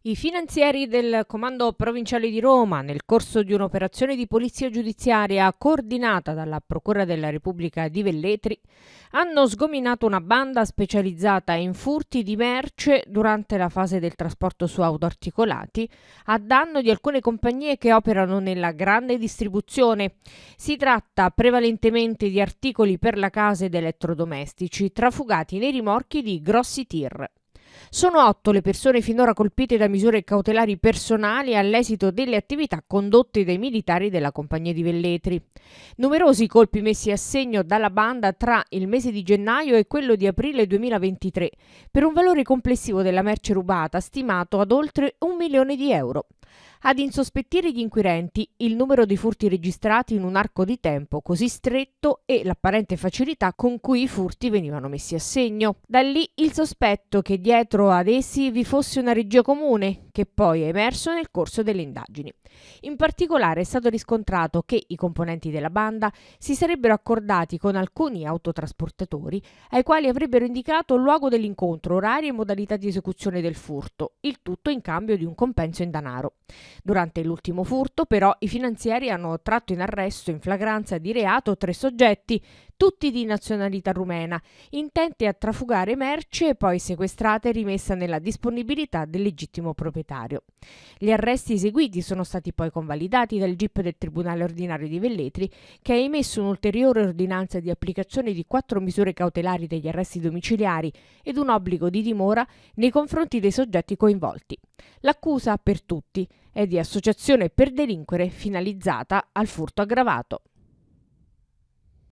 I finanzieri del Comando Provinciale di Roma, nel corso di un'operazione di polizia giudiziaria coordinata dalla Procura della Repubblica di Velletri, hanno sgominato una banda specializzata in furti di merce durante la fase del trasporto su auto articolati, a danno di alcune compagnie che operano nella grande distribuzione. Si tratta prevalentemente di articoli per la casa ed elettrodomestici, trafugati nei rimorchi di grossi tir. Sono 8 le persone finora colpite da misure cautelari personali all'esito delle attività condotte dai militari della Compagnia di Velletri. Numerosi colpi messi a segno dalla banda tra il mese di gennaio e quello di aprile 2023, per un valore complessivo della merce rubata stimato ad oltre 1 milione di euro. Ad insospettire gli inquirenti il numero di furti registrati in un arco di tempo così stretto e l'apparente facilità con cui i furti venivano messi a segno. Da lì il sospetto che dietro ad essi vi fosse una regia comune, che poi è emerso nel corso delle indagini. In particolare è stato riscontrato che i componenti della banda si sarebbero accordati con alcuni autotrasportatori ai quali avrebbero indicato il luogo dell'incontro, orari e modalità di esecuzione del furto, il tutto in cambio di un compenso in denaro. Durante l'ultimo furto, però, i finanzieri hanno tratto in arresto in flagranza di reato 3 soggetti, tutti di nazionalità rumena, intenti a trafugare merce e poi sequestrata e rimessa nella disponibilità del legittimo proprietario. Gli arresti eseguiti sono stati poi convalidati dal GIP del Tribunale Ordinario di Velletri, che ha emesso un'ulteriore ordinanza di applicazione di 4 misure cautelari degli arresti domiciliari ed un obbligo di dimora nei confronti dei soggetti coinvolti. L'accusa per tutti è di associazione per delinquere finalizzata al furto aggravato.